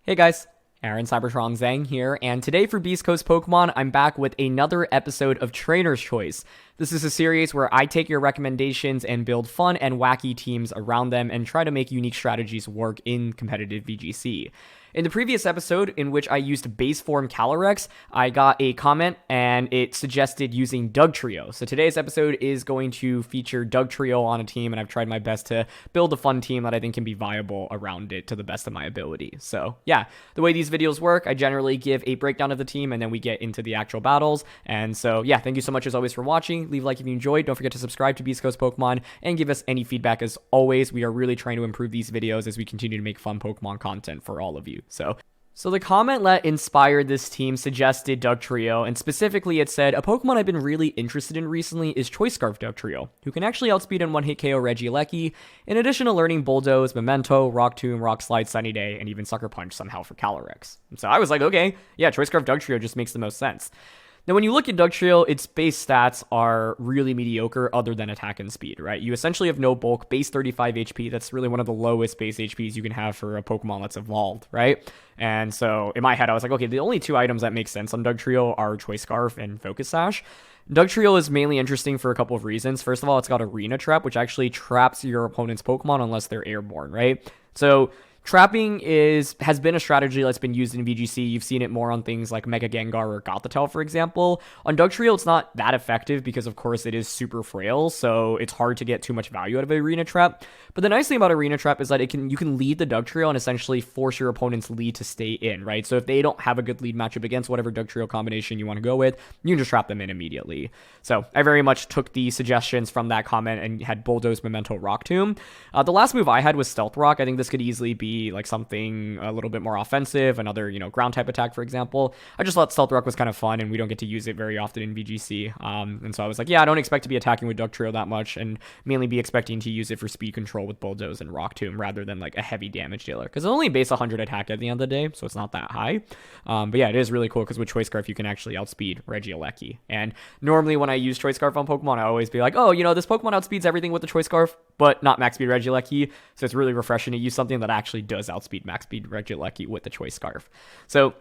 Hey guys, Aaron Cybertron Zhang here, and today for Beastcoast Pokemon, I'm back with another episode of Trainer's Choice. This is a series where I take your recommendations and build fun and wacky teams around them and try to make unique strategies work in competitive VGC. In the previous episode, in which I used base form Calyrex, I got a comment and it suggested using Dugtrio. So today's episode is going to feature Dugtrio on a team, and I've tried my best to build a fun team that I think can be viable around it to the best of my ability. So yeah, the way these videos work, I generally give a breakdown of the team and then we get into the actual battles. And so yeah, thank you so much as always for watching. Leave a like if you enjoyed. Don't forget to subscribe to Beastcoast Pokemon and give us any feedback as always. We are really trying to improve these videos as we continue to make fun Pokemon content for all of you. So the comment that inspired this team suggested Dugtrio, and specifically it said, a Pokemon I've been really interested in recently is Choice Scarf Dugtrio, who can actually outspeed and one-hit KO Regieleki, in addition to learning Bulldoze, Memento, Rock Tomb, Rock Slide, Sunny Day, and even Sucker Punch somehow for Calyrex. So I was like, okay, yeah, Choice Scarf Dugtrio just makes the most sense. Now, when you look at Dugtrio, its base stats are really mediocre other than attack and speed, right? You essentially have no bulk, base 35 HP. That's really one of the lowest base HPs you can have for a Pokemon that's evolved, right? And so in my head, I was like, okay, the only two items that make sense on Dugtrio are Choice Scarf and Focus Sash. Dugtrio is mainly interesting for a couple of reasons. First of all, it's got Arena Trap, which actually traps your opponent's Pokemon unless they're airborne, right? So trapping has been a strategy that's been used in VGC. You've seen it more on things like Mega Gengar or Gothitelle, for example. On Dugtrio, it's not that effective because, of course, it is super frail, so it's hard to get too much value out of Arena Trap. But the nice thing about Arena Trap is that you can lead the Dugtrio and essentially force your opponent's lead to stay in, right? So if they don't have a good lead matchup against whatever Dugtrio combination you want to go with, you can just trap them in immediately. So I very much took the suggestions from that comment and had Bulldoze, Memento, Rock Tomb. The last move I had was Stealth Rock. I think this could easily be like something a little bit more offensive, another, ground type attack, for example. I just thought Stealth Rock was kind of fun, and we don't get to use it very often in VGC. And so I was like, yeah, I don't expect to be attacking with Dugtrio that much, and mainly be expecting to use it for speed control with Bulldoze and Rock Tomb rather than like a heavy damage dealer, because it only base 100 attack at the end of the day, so it's not that high. But yeah, it is really cool because with Choice Scarf you can actually outspeed Regieleki. And normally when I use Choice Scarf on Pokemon, I always be like, oh, this Pokemon outspeeds everything with the Choice Scarf, but not max speed Regieleki. So it's really refreshing to use something that actually does outspeed max speed Regieleki with the Choice Scarf. So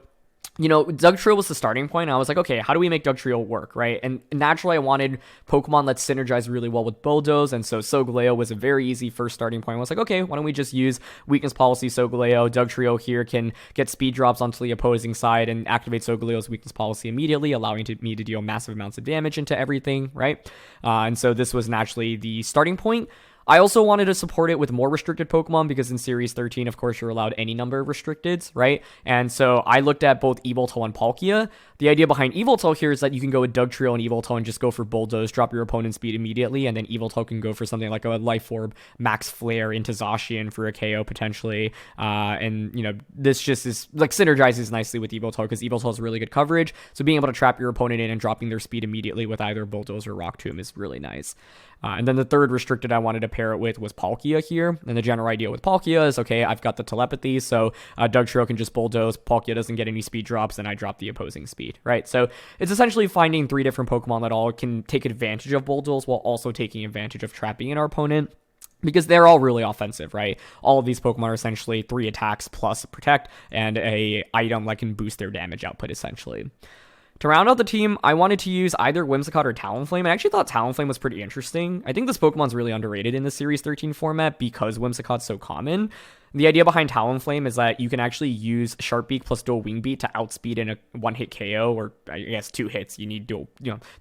Dugtrio was the starting point. I was like, okay, how do we make Dugtrio work, right? And naturally, I wanted Pokemon that synergize really well with Bulldoze, and so Solgaleo was a very easy first starting point. I was like, okay, why don't we just use Weakness Policy Solgaleo? Dugtrio here can get speed drops onto the opposing side and activate Solgaleo's Weakness Policy immediately, allowing me to deal massive amounts of damage into everything, right? And so this was naturally the starting point. I also wanted to support it with more restricted Pokemon because in Series 13, of course, you're allowed any number of restricteds, right? And so I looked at both Yveltal and Palkia. The idea behind Yveltal here is that you can go with Dugtrio and Yveltal and just go for Bulldoze, drop your opponent's speed immediately, and then Yveltal can go for something like a Life Orb, Max Flare into Zacian for a KO potentially. This just is like synergizes nicely with Yveltal because Yveltal has really good coverage. So being able to trap your opponent in and dropping their speed immediately with either Bulldoze or Rock Tomb is really nice. And then the third restricted I wanted to pair it with was Palkia here. And the general idea with Palkia is, okay, I've got the telepathy, so Dugtrio can just Bulldoze, Palkia doesn't get any speed drops, and I drop the opposing speed, right? So it's essentially finding three different Pokemon that all can take advantage of Bulldoze while also taking advantage of trapping in our opponent, because they're all really offensive, right? All of these Pokemon are essentially 3 attacks plus Protect and a item that can boost their damage output, essentially. To round out the team, I wanted to use either Whimsicott or Talonflame. I actually thought Talonflame was pretty interesting. I think this Pokemon's really underrated in the Series 13 format because Whimsicott's so common. The idea behind Talonflame is that you can actually use Sharp Beak plus Dual Wing Beat to outspeed in a one-hit KO, or I guess 2 hits. You need Dual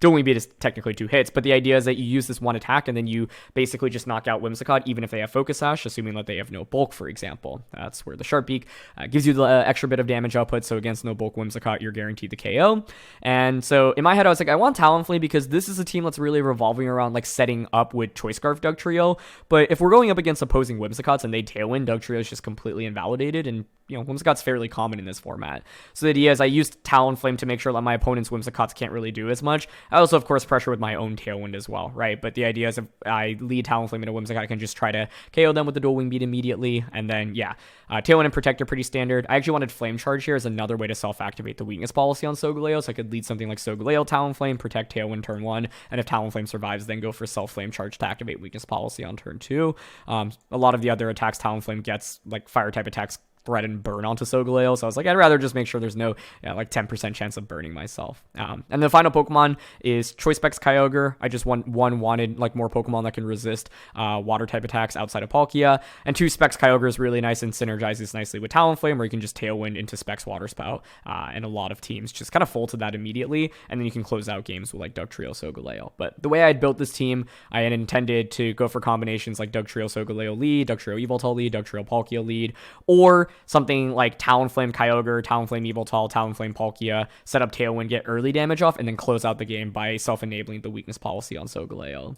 Wing Beat is technically 2 hits, but the idea is that you use this one attack and then you basically just knock out Whimsicott even if they have Focus Sash, assuming that they have no bulk, for example. That's where the Sharp Beak gives you the extra bit of damage output, so against no bulk Whimsicott, you're guaranteed the KO. And so in my head, I was like, I want Talonflame because this is a team that's really revolving around like setting up with Choice Scarf Dugtrio, but if we're going up against opposing Whimsicotts and they Tailwind, Dugtrio is just completely invalidated, and Whimsicott's fairly common in this format. So the idea is I used Talonflame to make sure that my opponent's Whimsicotts can't really do as much. I also, of course, pressure with my own Tailwind as well, right? But the idea is if I lead Talonflame into Whimsicott, I can just try to KO them with the Dual Wing Beat immediately, and then, Tailwind and Protect are pretty standard. I actually wanted Flame Charge here as another way to self-activate the Weakness Policy on Solgaleo, so I could lead something like Solgaleo, Talonflame, Protect, Tailwind turn 1, and if Talonflame survives, then go for Self-Flame Charge to activate Weakness Policy on turn 2. A lot of the other attacks Talonflame gets, like Fire-type attacks, threaten burn onto Solgaleo, so I was like, I'd rather just make sure there's no like 10% chance of burning myself. And the final Pokemon is Choice Specs Kyogre. I just wanted like more Pokemon that can resist water type attacks outside of Palkia, and 2 Specs Kyogre is really nice and synergizes nicely with Talonflame, where you can just Tailwind into Specs Water Spout, and a lot of teams just kind of fold to that immediately, and then you can close out games with like Dugtrio, Solgaleo. But the way I had built this team, I had intended to go for combinations like Dugtrio, Solgaleo lead, Dugtrio Yveltal lead, Dugtrio Palkia lead, or something like Talonflame Kyogre, Talonflame Yveltal, Talonflame Palkia, set up Tailwind, get early damage off, and then close out the game by self-enabling the weakness policy on Solgaleo.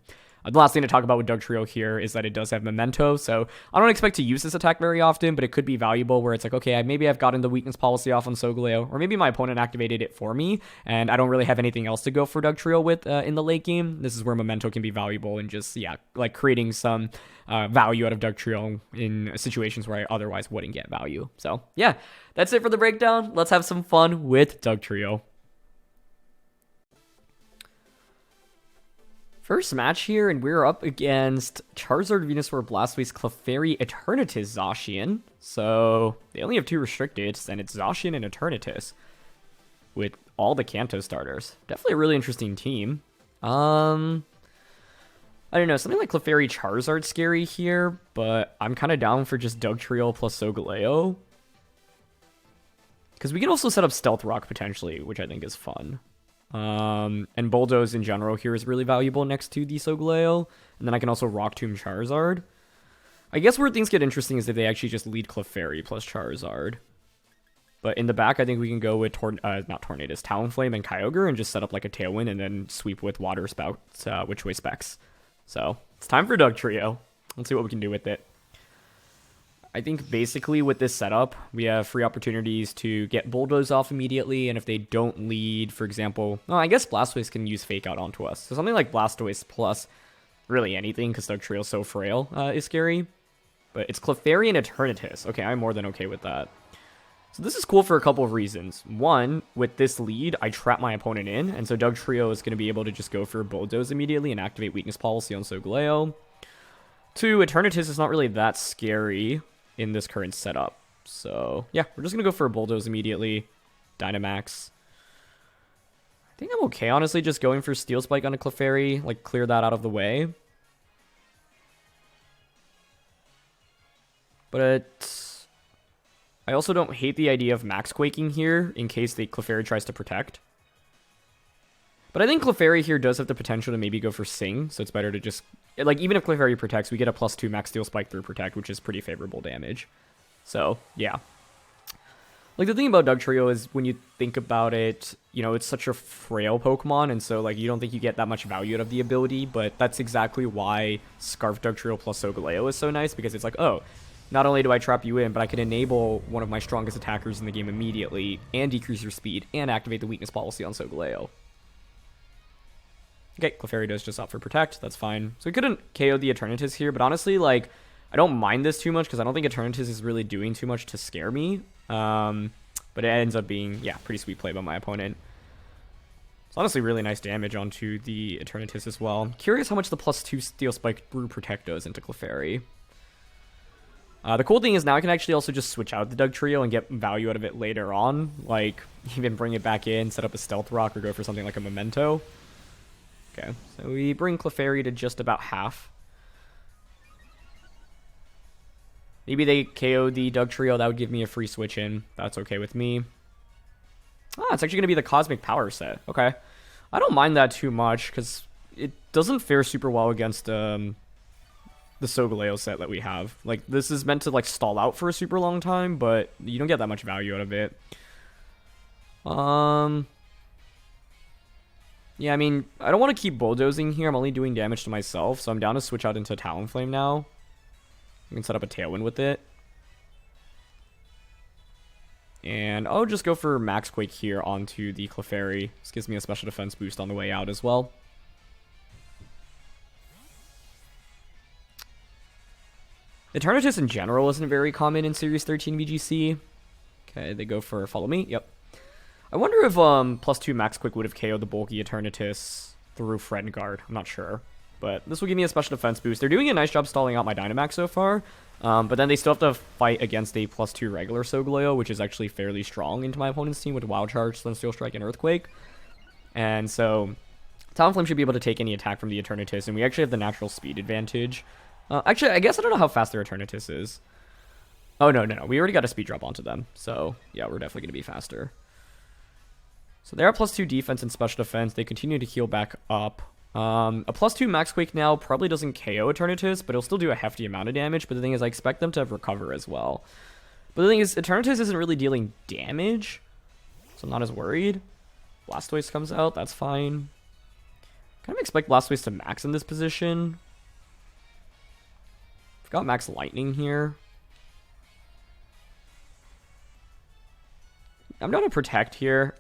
The last thing to talk about with Dugtrio here is that it does have Memento, so I don't expect to use this attack very often, but it could be valuable where it's like, okay, maybe I've gotten the weakness policy off on Solgaleo, or maybe my opponent activated it for me, and I don't really have anything else to go for Dugtrio with in the late game. This is where Memento can be valuable and just, like creating some value out of Dugtrio in situations where I otherwise wouldn't get value. So, yeah, that's it for the breakdown. Let's have some fun with Dugtrio. First match here, and we're up against Charizard, Venusaur, Blastoise, Clefairy, Eternatus, Zacian. So they only have 2 restricted, and it's Zacian and Eternatus with all the Kanto starters. Definitely a really interesting team. I don't know, something like Clefairy, Charizard scary here, but I'm kind of down for just Dugtrio plus Solgaleo. Because we can also set up Stealth Rock potentially, which I think is fun. And Bulldoze in general here is really valuable next to the Solgaleo. And then I can also Rock Tomb Charizard. I guess where things get interesting is if they actually just lead Clefairy plus Charizard. But in the back, I think we can go with Talonflame and Kyogre and just set up like a Tailwind and then sweep with Water Spout with Choice Specs. So it's time for Dugtrio. Let's see what we can do with it. I think basically with this setup, we have free opportunities to get Bulldoze off immediately, and if they don't lead, for example, I guess Blastoise can use Fake Out onto us. So something like Blastoise plus really anything, because Dugtrio is so frail, is scary. But it's Clefairy and Eternatus. Okay, I'm more than okay with that. So this is cool for a couple of reasons. One, with this lead, I trap my opponent in, and so Dugtrio is going to be able to just go for Bulldoze immediately and activate Weakness Policy on Solgaleo. 2, Eternatus is not really that scary in this current setup. So, yeah, we're just going to go for a Bulldoze immediately. Dynamax. I think I'm okay, honestly, just going for Steel Spike on a Clefairy, like, clear that out of the way. But I also don't hate the idea of Max Quaking here, in case the Clefairy tries to protect. But I think Clefairy here does have the potential to maybe go for Sing, so it's better to just... Like, even if Clefairy protects, we get a +2 Max Steel Spike through Protect, which is pretty favorable damage. So, yeah. Like, the thing about Dugtrio is, when you think about it, you know, it's such a frail Pokemon, and so, like, you don't think you get that much value out of the ability, but that's exactly why Scarf Dugtrio plus Solgaleo is so nice, because it's like, oh, not only do I trap you in, but I can enable one of my strongest attackers in the game immediately, and decrease your speed, and activate the Weakness Policy on Solgaleo. Okay, Clefairy does just opt for Protect. That's fine. So we couldn't KO the Eternatus here, but honestly, like, I don't mind this too much because I don't think Eternatus is really doing too much to scare me. But it ends up being, yeah, pretty sweet play by my opponent. It's honestly really nice damage onto the Eternatus as well. I'm curious how much the +2 Steel Spike through Protect does into Clefairy. The cool thing is now I can actually also just switch out the Dugtrio and get value out of it later on. Like, even bring it back in, set up a Stealth Rock, or go for something like a Memento. Okay, so we bring Clefairy to just about half. Maybe they KO the Dugtrio. That would give me a free switch in. That's okay with me. Ah, it's actually going to be the Cosmic Power set. Okay. I don't mind that too much because it doesn't fare super well against the Solgaleo set that we have. Like, this is meant to, like, stall out for a super long time, but you don't get that much value out of it. Yeah, I mean, I don't want to keep bulldozing here. I'm only doing damage to myself, so I'm down to switch out into Talonflame now. I can set up a Tailwind with it. And I'll just go for Max Quake here onto the Clefairy. This gives me a special defense boost on the way out as well. Eternatus in general isn't very common in Series 13 VGC. Okay, they go for Follow Me. Yep. I wonder if +2 Max Quick would have KO'd the bulky Eternatus through Friend Guard. I'm not sure. But this will give me a special defense boost. They're doing a nice job stalling out my Dynamax so far. But then they still have to fight against a +2 regular Solgaleo, which is actually fairly strong into my opponent's team with Wild Charge, Steel Strike, and Earthquake. And so Talonflame should be able to take any attack from the Eternatus, and we actually have the natural speed advantage. Actually, I guess I don't know how fast their Eternatus is. Oh, no. We already got a speed drop onto them. So, yeah, we're definitely going to be faster. So they're at +2 defense and special defense. They continue to heal back up. A +2 Max Quake now probably doesn't KO Eternatus, but it'll still do a hefty amount of damage. But the thing is, I expect them to have recover as well. But the thing is, Eternatus isn't really dealing damage, so I'm not as worried. Blastoise comes out, that's fine. Kind of expect Blastoise to max in this position. I've got max lightning here. I'm going to protect here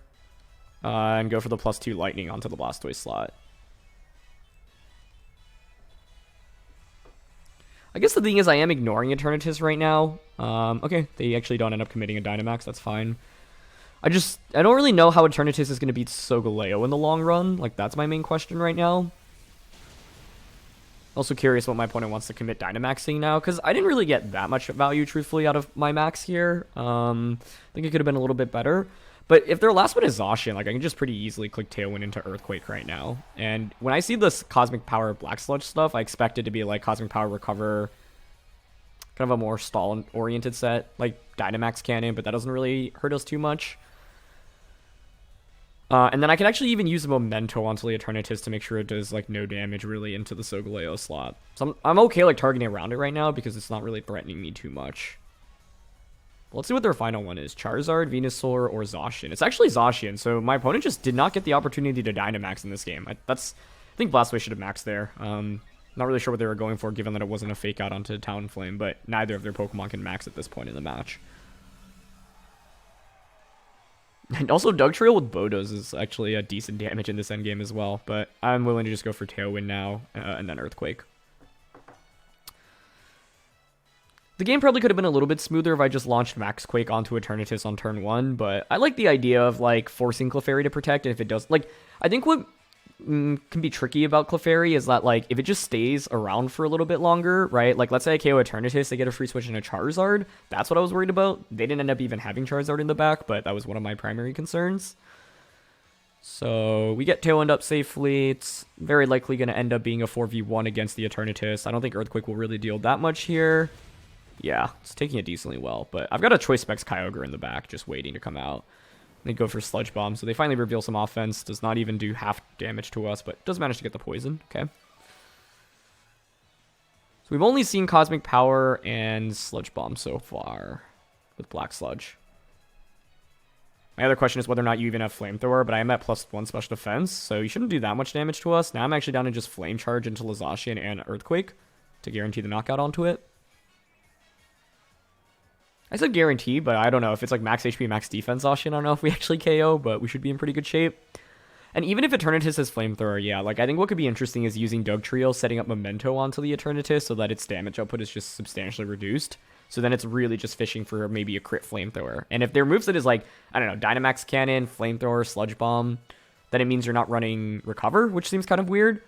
and go for the +2 lightning onto the Blastoise slot. I guess the thing is I am ignoring Eternatus right now. Okay, they actually don't end up committing a Dynamax, that's fine. I don't really know how Eternatus is going to beat Solgaleo in the long run. Like, that's my main question right now. Also curious what my opponent wants to commit Dynamaxing now, because I didn't really get that much value, truthfully, out of my max here. I think it could have been a little bit better. But if their last one is Zacian, like, I can just pretty easily click Tailwind into Earthquake right now. And when I see this Cosmic Power Black Sludge stuff, I expect it to be like Cosmic Power Recover, kind of a more stall-oriented set, like Dynamax Cannon, but that doesn't really hurt us too much. And then I can actually even use a Memento onto the Eternatus to make sure it does, like, no damage really into the Solgaleo slot. So I'm okay, like, targeting around it right now because it's not really threatening me too much. Let's see what their final one is. Charizard, Venusaur, or Zacian. It's actually Zacian, so my opponent just did not get the opportunity to Dynamax in this game. I think Blastoise should have maxed there. Not really sure what they were going for, given that it wasn't a fake out onto Talonflame, but neither of their Pokemon can max at this point in the match. And also, Dugtrio with Bodos is actually a decent damage in this endgame as well, but I'm willing to just go for Tailwind now, and then Earthquake. The game probably could have been a little bit smoother if I just launched Max Quake onto Eternatus on turn 1, but I like the idea of, like, forcing Clefairy to protect, and if it does, like, I think what can be tricky about Clefairy is that, like, if it just stays around for a little bit longer, right? Like, let's say I KO Eternatus, they get a free switch into Charizard. That's what I was worried about. They didn't end up even having Charizard in the back, but that was one of my primary concerns. So we get Tailwind up safely. It's very likely going to end up being a 4v1 against the Eternatus. I don't think Earthquake will really deal that much here. Yeah, it's taking it decently well, but I've got a Choice Specs Kyogre in the back just waiting to come out. They go for Sludge Bomb, so they finally reveal some offense. Does not even do half damage to us, but does manage to get the poison. Okay. So we've only seen Cosmic Power and Sludge Bomb so far with Black Sludge. My other question is whether or not you even have Flamethrower, but I am at +1 special defense, so you shouldn't do that much damage to us. Now I'm actually down to just Flame Charge into Zacian and Earthquake to guarantee the knockout onto it. I said guarantee, but I don't know if it's like max HP, max defense Zacian. I don't know if we actually KO, but we should be in pretty good shape. And even if Eternatus has Flamethrower, yeah, like I think what could be interesting is using Dugtrio, setting up Memento onto the Eternatus so that its damage output is just substantially reduced. So then it's really just fishing for maybe a crit Flamethrower. And if their moveset is like, I don't know, Dynamax Cannon, Flamethrower, Sludge Bomb, then it means you're not running Recover, which seems kind of weird.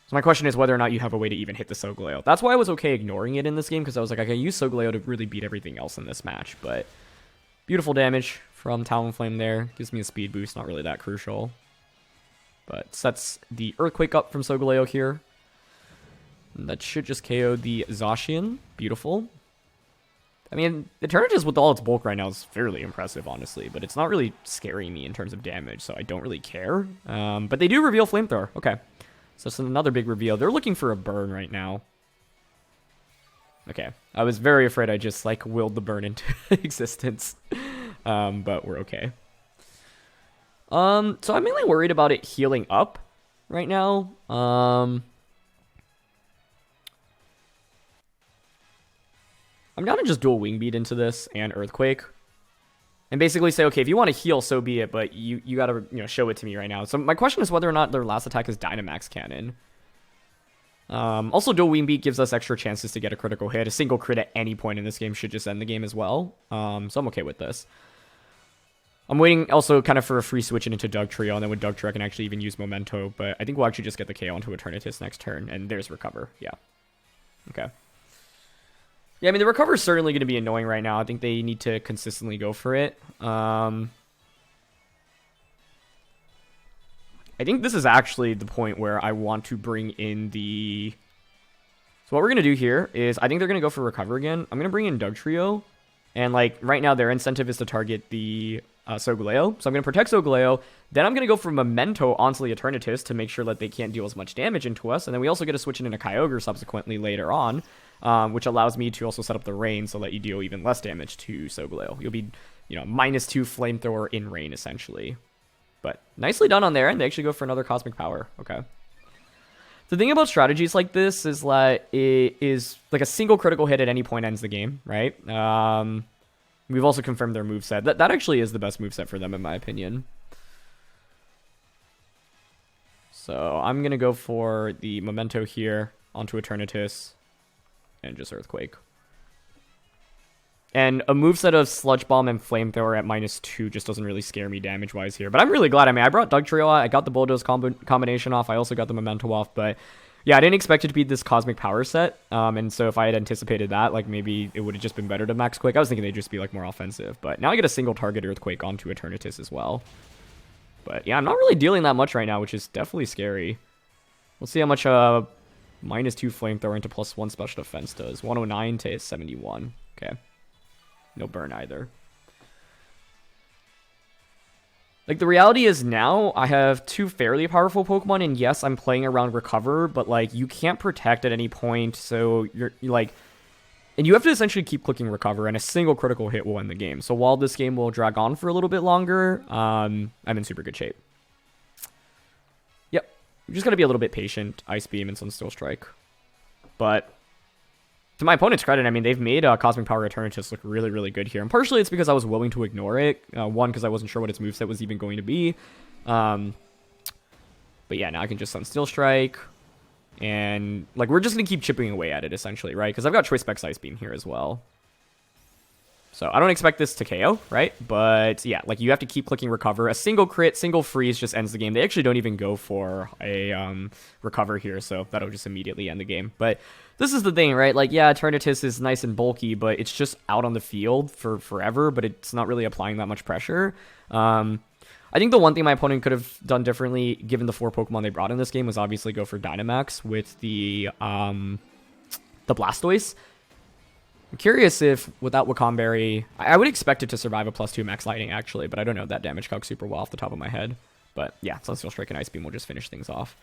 So my question is whether or not you have a way to even hit the Solgaleo. That's why I was okay ignoring it in this game, because I was like, I can use Solgaleo to really beat everything else in this match. But beautiful damage from Talonflame there. Gives me a speed boost, not really that crucial. But sets the Earthquake up from Solgaleo here. And that should just KO the Zacian. Beautiful. I mean, Eternatus with all its bulk right now is fairly impressive, honestly. But it's not really scaring me in terms of damage, so I don't really care. But they do reveal Flamethrower. Okay. So it's another big reveal. They're looking for a burn right now. Okay. I was very afraid I just, like, willed the burn into existence. But we're okay. So I'm mainly worried about it healing up right now. I'm down to just dual Wing Beat into this and Earthquake. And basically say, okay, if you want to heal, so be it, but you gotta, show it to me right now. So my question is whether or not their last attack is Dynamax Cannon. Also, dual Wing Beat gives us extra chances to get a critical hit. A single crit at any point in this game should just end the game as well. So I'm okay with this. I'm waiting also kind of for a free switch into Dugtrio, and then with Dugtrio I can actually even use Memento, but I think we'll actually just get the KO onto Eternatus next turn, and there's Recover. Yeah. Okay. Yeah, I mean, the recover is certainly going to be annoying right now. I think they need to consistently go for it. I think this is actually the point where I want to bring in the... So what we're going to do here is I think they're going to go for recover again. I'm going to bring in Dugtrio. And, like, right now their incentive is to target the Solgaleo. So I'm going to protect Solgaleo. Then I'm going to go for Memento onto the Eternatus to make sure that they can't deal as much damage into us. And then we also get to switch it into Kyogre subsequently later on. Which allows me to also set up the rain so that you deal even less damage to Solgaleo. You'll be, you know, -2 flamethrower in rain, essentially. But nicely done on there, and they actually go for another Cosmic Power. Okay. The thing about strategies like this is that it is like a single critical hit at any point ends the game, right? We've also confirmed their moveset. That actually is the best moveset for them, in my opinion. So I'm going to go for the Memento here onto Eternatus. And just Earthquake. And a moveset of Sludge Bomb and Flamethrower at -2 just doesn't really scare me damage-wise here. But I'm really glad. I mean, I brought Dugtrio out. I got the Bulldoze combination off. I also got the Memento off. But yeah, I didn't expect it to be this Cosmic Power set. And so if I had anticipated that, like maybe it would have just been better to Max Quick. I was thinking they'd just be like more offensive. But now I get a single target Earthquake onto Eternatus as well. But yeah, I'm not really dealing that much right now, which is definitely scary. We'll see how much... -2 flamethrower into +1 special defense does. 109 to 71. Okay. No burn either. Like, the reality is now I have 2 fairly powerful Pokemon, and yes, I'm playing around recover, but, like, you can't protect at any point, so you're like... And you have to essentially keep clicking recover, and a single critical hit will end the game. So while this game will drag on for a little bit longer, I'm in super good shape. You just gotta be a little bit patient. Ice Beam and Sunsteel Strike. But to my opponent's credit, I mean, they've made Cosmic Power Eternatus look really, really good here. And partially it's because I was willing to ignore it. One, because I wasn't sure what its moveset was even going to be. But yeah, now I can just Sunsteel Strike. And, like, we're just gonna keep chipping away at it, essentially, right? Because I've got Choice Specs Ice Beam here as well. So I don't expect this to KO, right? But yeah, like you have to keep clicking recover. A single crit, single freeze just ends the game. They actually don't even go for a recover here, so that'll just immediately end the game. But this is the thing, right? Like, yeah, Eternatus is nice and bulky, but it's just out on the field for forever, but it's not really applying that much pressure. I think the one thing my opponent could have done differently, given the 4 Pokemon they brought in this game, was obviously go for Dynamax with the Blastoise. I'm curious if, without Wakandberry, I would expect it to survive a +2 max lightning, actually, but I don't know that damage calc super well off the top of my head. But yeah, Sunsteel Strike and Ice Beam will just finish things off.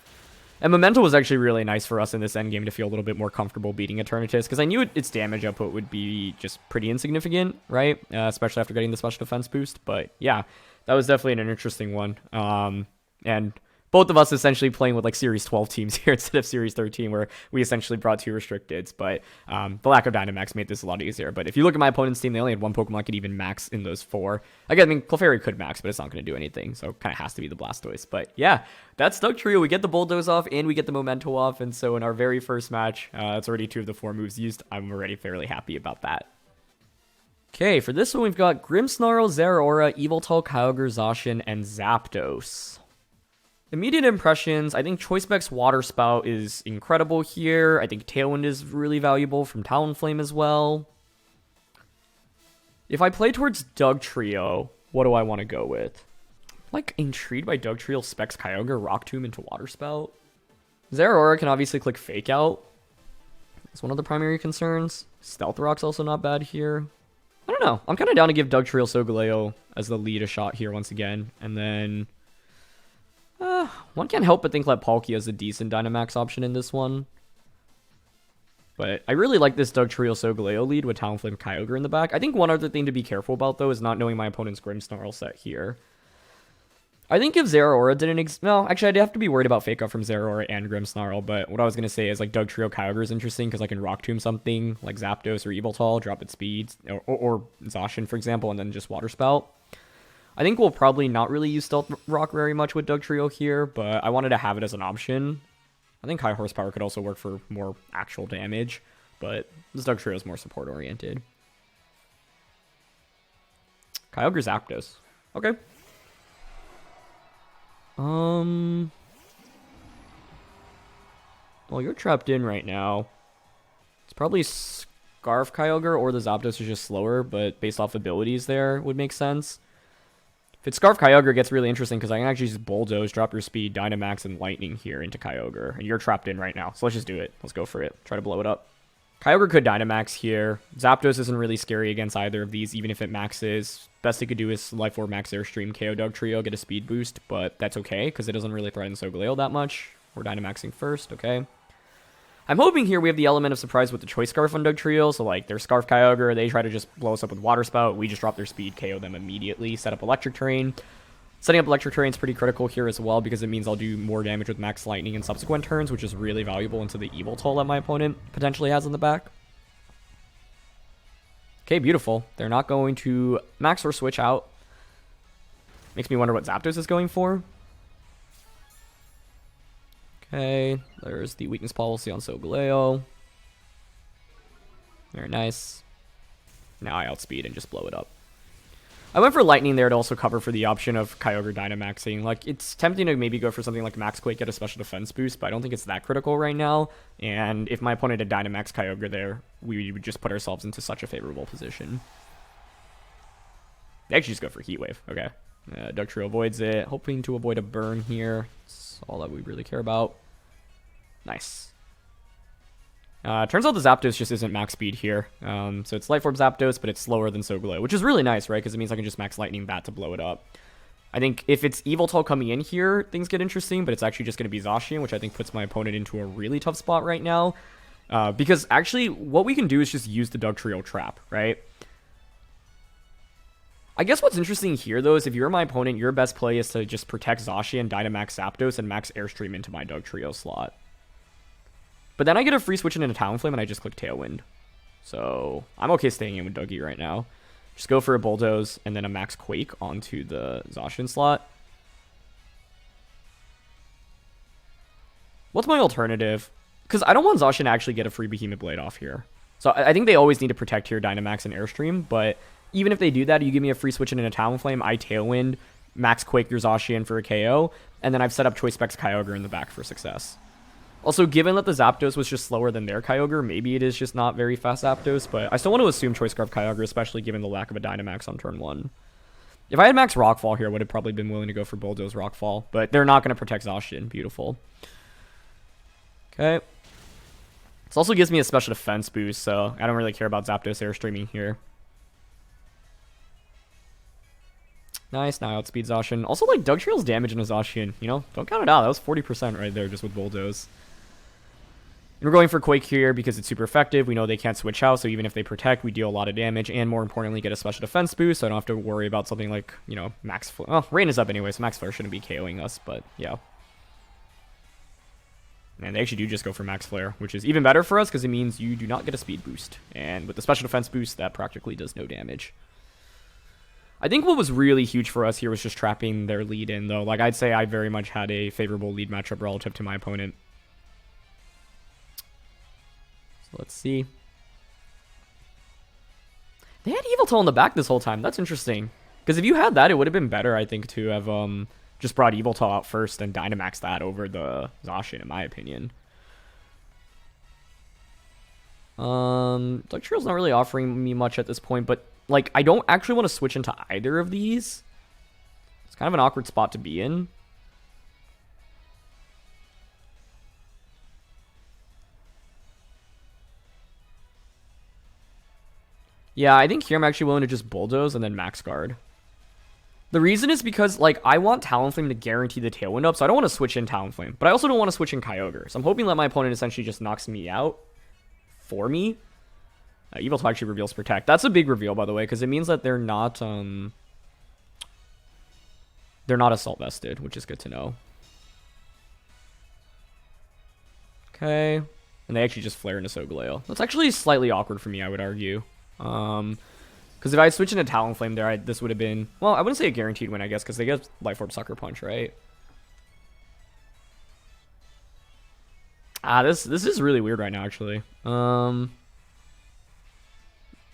And Memento was actually really nice for us in this endgame to feel a little bit more comfortable beating Eternatus, because I knew its damage output would be just pretty insignificant, right? Especially after getting the special defense boost. But yeah, that was definitely an interesting one. And both of us essentially playing with like Series 12 teams here instead of Series 13, where we essentially brought 2 restricteds. But the lack of Dynamax made this a lot easier. But if you look at my opponent's team, they only had 1 Pokemon could even max in those 4. Again, I mean, Clefairy could max, but it's not going to do anything. So it kind of has to be the Blastoise. But yeah, that's Dugtrio. We get the Bulldoze off and we get the Memento off. And so in our very first match, it's already 2 of the 4 moves used. I'm already fairly happy about that. Okay, for this one, we've got Grimmsnarl, Zeraora, Yveltal, Kyogre, Zacian, and Zapdos. Immediate impressions, I think Choice Specs Water Spout is incredible here. I think Tailwind is really valuable from Talonflame as well. If I play towards Dugtrio, what do I want to go with? I'm like intrigued by Dugtrio Specs Kyogre, Rock Tomb into Water Spout. Zeraora can obviously click Fake Out. That's one of the primary concerns. Stealth Rock's also not bad here. I don't know. I'm kind of down to give Dugtrio Solgaleo as the lead a shot here once again. And then... one can't help but think that Palkia is a decent Dynamax option in this one. But I really like this Dugtrio Solgaleo lead with Talonflame Kyogre in the back. I think one other thing to be careful about, though, is not knowing my opponent's Grimmsnarl set here. I think if Zeraora didn't... No, actually, I'd have to be worried about Fake Out from Zeraora and Grimmsnarl, but what I was going to say is, like, Dugtrio Kyogre is interesting because I can Rock Tomb something, like Zapdos or Yveltal, drop its speed, or Zacian, for example, and then just Water Spout. I think we'll probably not really use Stealth Rock very much with Dugtrio here, but I wanted to have it as an option. I think High Horsepower could also work for more actual damage, but this Dugtrio is more support-oriented. Kyogre Zapdos. Okay. Well, you're trapped in right now. It's probably Scarf Kyogre or the Zapdos is just slower, but based off abilities there would make sense. If it's Scarf Kyogre, it gets really interesting because I can actually just Bulldoze, drop your speed, Dynamax, and Lightning here into Kyogre. And you're trapped in right now, so let's just do it. Let's go for it. Try to blow it up. Kyogre could Dynamax here. Zapdos isn't really scary against either of these, even if it maxes. Best it could do is Life Orb Max Airstream, KO Dugtrio, get a speed boost, but that's okay because it doesn't really threaten Solgaleo that much. We're Dynamaxing first, okay. I'm hoping here we have the element of surprise with the Choice Scarf on Dugtrio, so like their Scarf Kyogre, they try to just blow us up with Water Spout, we just drop their speed, KO them immediately, set up Electric Terrain. Setting up Electric Terrain is pretty critical here as well because it means I'll do more damage with Max Lightning in subsequent turns, which is really valuable into the Yveltal that my opponent potentially has in the back. Okay, beautiful. They're not going to max or switch out. Makes me wonder what Zapdos is going for. Okay, there's the weakness policy on Solgaleo. Very nice. Now I outspeed and just blow it up. I went for Lightning there to also cover for the option of Kyogre Dynamaxing. Like, it's tempting to maybe go for something like Max Quake, get a special defense boost, but I don't think it's that critical right now. And if my opponent had Dynamax Kyogre there, we would just put ourselves into such a favorable position. They actually just go for Heat Wave. Okay. Dugtrio avoids it, hoping to avoid a burn here. That's all that we really care about. Nice. Turns out the Zapdos just isn't max speed here. So it's Life Orb Zapdos, but it's slower than Solgaleo, which is really nice, right? Because it means I can just max Lightning that to blow it up. I think if it's Yveltal coming in here, things get interesting, but it's actually just going to be Zacian, which I think puts my opponent into a really tough spot right now. Because actually, what we can do is just use the Dugtrio trap, right? I guess what's interesting here, though, is if you're my opponent, your best play is to just protect Zacian, Dynamax Zapdos, and max Airstream into my Dugtrio slot. But then I get a free switch into Talonflame, and I just click Tailwind. So I'm okay staying in with Dougie right now. Just go for a Bulldoze, and then a Max Quake onto the Zacian slot. What's my alternative? Because I don't want Zacian to actually get a free Behemoth Blade off here. So I think they always need to protect here Dynamax and Airstream, but even if they do that, you give me a free switch into Talonflame, I Tailwind, Max Quake your Zacian for a KO, and then I've set up Choice Specs Kyogre in the back for success. Also, given that the Zapdos was just slower than their Kyogre, maybe it is just not very fast Zapdos, but I still want to assume Choice Scarf Kyogre, especially given the lack of a Dynamax on turn 1. If I had Max Rockfall here, I would have probably been willing to go for Bulldoze Rockfall, but they're not going to protect Zacian. Beautiful. Okay. This also gives me a special defense boost, so I don't really care about Zapdos Airstreaming here. Nice, now outspeed Zacian. Also, like, Dugtrio's damage in a Zacian, you know? Don't count it out. That was 40% right there just with Bulldoze. And we're going for Quake here because it's super effective. We know they can't switch out, so even if they protect, we deal a lot of damage, and more importantly, get a special defense boost, so I don't have to worry about something like, you know, Max Flare. Well, Rain is up anyway, so Max Flare shouldn't be KOing us, but yeah. And they actually do just go for Max Flare, which is even better for us because it means you do not get a speed boost. And with the special defense boost, that practically does no damage. I think what was really huge for us here was just trapping their lead in, though. Like, I'd say I very much had a favorable lead matchup relative to my opponent. So let's see. They had Yveltal in the back this whole time. That's interesting. Because if you had that, it would have been better, I think, to have just brought Yveltal out first and Dynamax that over the Zacian, in my opinion. Dugtrio's not really offering me much at this point, but like, I don't actually want to switch into either of these. It's kind of an awkward spot to be in. Yeah, I think here I'm actually willing to just Bulldoze and then Max Guard. The reason is because, like, I want Talonflame to guarantee the Tailwind up, so I don't want to switch in Talonflame. But I also don't want to switch in Kyogre. So I'm hoping that my opponent essentially just knocks me out for me. Yveltal actually reveals Protect. That's a big reveal, by the way, because it means that they're not Assault Vested, which is good to know. Okay. And they actually just flare into Solgaleo. That's actually slightly awkward for me, I would argue. Because if I switch into Talonflame there, this would have been... Well, I wouldn't say a guaranteed win, I guess, because they get Life Orb Sucker Punch, right? This is really weird right now, actually.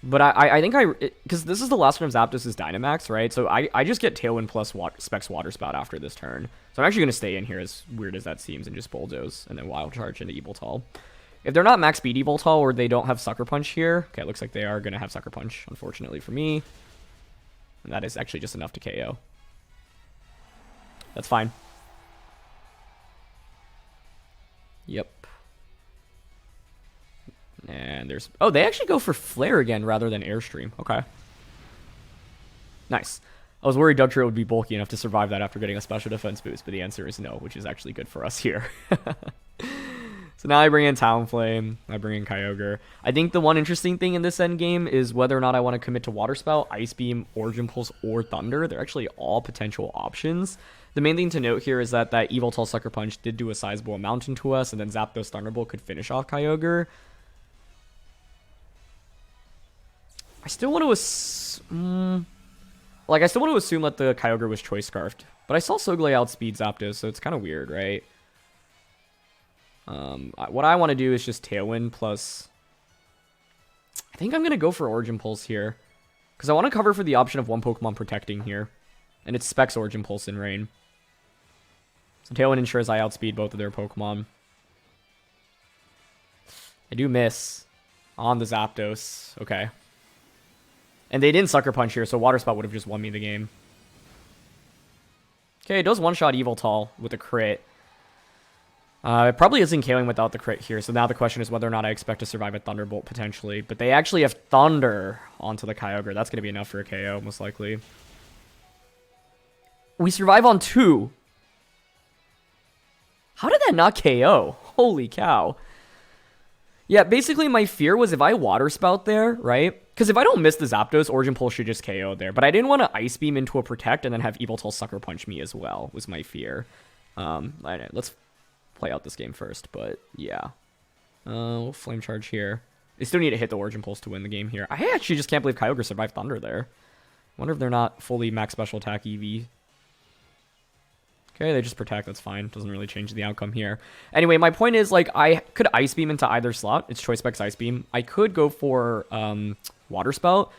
But I think because this is the last one of Zapdos' Dynamax, right? So I just get Tailwind plus Specs Water Spout after this turn. So I'm actually going to stay in here, as weird as that seems, and just Bulldoze, and then Wild Charge into Yveltal. If they're not max speed Evoltol or they don't have Sucker Punch here, okay, it looks like they are going to have Sucker Punch, unfortunately for me. And that is actually just enough to KO. That's fine. Yep. And there's... Oh, they actually go for Flare again rather than Airstream. Okay. Nice. I was worried Dugtrio would be bulky enough to survive that after getting a special defense boost, but the answer is no, which is actually good for us here. So now I bring in Talonflame, I bring in Kyogre. I think the one interesting thing in this end game is whether or not I want to commit to Water Spout, Ice Beam, Origin Pulse, or Thunder. They're actually all potential options. The main thing to note here is that Evoltol Sucker Punch did do a sizable amount into us, and then Zapdos Thunderbolt could finish off Kyogre. I still want to assume that the Kyogre was Choice Scarfed, but I saw Soglay outspeed Zapdos, so it's kind of weird, right? What I want to do is just Tailwind plus... I think I'm going to go for Origin Pulse here, because I want to cover for the option of one Pokemon protecting here, and it's Specs Origin Pulse in Rain. So Tailwind ensures I outspeed both of their Pokemon. I do miss on the Zapdos. Okay. And they didn't Sucker Punch here, so Water Spout would have just won me the game. Okay, it does one-shot Evoltol with a crit. It probably isn't KOing without the crit here, so now the question is whether or not I expect to survive a Thunderbolt, potentially. But they actually have Thunder onto the Kyogre. That's going to be enough for a KO, most likely. We survive on 2. How did that not KO? Holy cow. Yeah, basically my fear was if I Water Spout there, right? Because if I don't miss the Zapdos, Origin Pulse should just KO there. But I didn't want to Ice Beam into a Protect and then have Evoltol Sucker Punch me as well, was my fear. Let's play out this game first, but yeah. We'll Flame Charge here. They still need to hit the Origin Pulse to win the game here. I actually just can't believe Kyogre survived Thunder there. Wonder if they're not fully max special attack EV. Okay, they just protect, that's fine. Doesn't really change the outcome here. Anyway, my point is, like, I could Ice Beam into either slot. It's Choice Specs Ice Beam. I could go for Water Spout.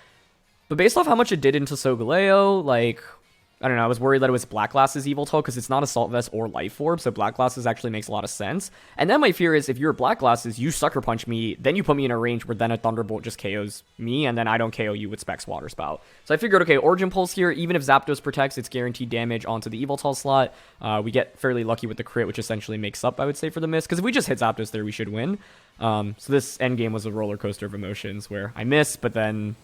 But based off how much it did into Solgaleo, like, I don't know, I was worried that it was Black Glass's Evoltol because it's not Assault Vest or Life Orb, so Black Glasses actually makes a lot of sense. And then my fear is if you're Black Glasses, you Sucker Punch me, then you put me in a range where then a Thunderbolt just KOs me, and then I don't KO you with Specs Water Spout. So I figured, okay, Origin Pulse here, even if Zapdos protects, it's guaranteed damage onto the Evoltol slot. We get fairly lucky with the crit, which essentially makes up, I would say, for the miss, because if we just hit Zapdos there, we should win. So this endgame was a roller coaster of emotions where I miss, but then...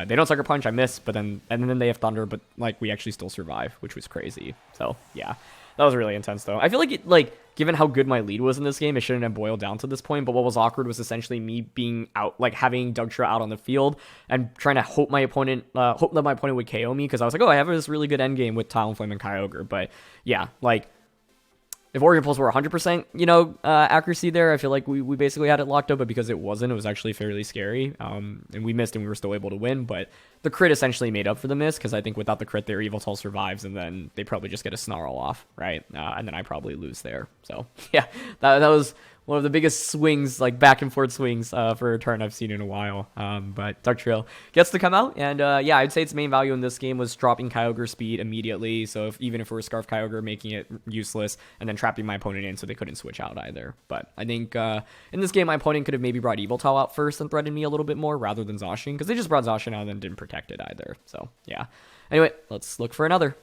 they don't Sucker Punch, I miss, but then they have Thunder, but like we actually still survive, which was crazy. So yeah, that was really intense though. I feel like given how good my lead was in this game, it shouldn't have boiled down to this point. But what was awkward was essentially me being out, like having Dugtrio out on the field and trying to hope that my opponent would KO me because I was like, oh, I have this really good end game with Talonflame and Kyogre. But yeah, like. If Origin Pulse were 100%, accuracy there, I feel like we basically had it locked up, but because it wasn't, it was actually fairly scary. And we missed and we were still able to win, but the crit essentially made up for the miss, because I think without the crit there, Evoltol survives, and then they probably just get a Snarl off, right? And then I probably lose there. So, yeah, that was one of the biggest swings, like back and forth swings for a turn I've seen in a while. But Dugtrio gets to come out, and yeah, I'd say its main value in this game was dropping Kyogre speed immediately. So even if it were Scarf Kyogre, making it useless, and then trapping my opponent in so they couldn't switch out either. But I think in this game, my opponent could have maybe brought Evoltol out first and threatened me a little bit more rather than Zacian, because they just brought Zacian out and then didn't protect it either. So yeah. Anyway, let's look for another.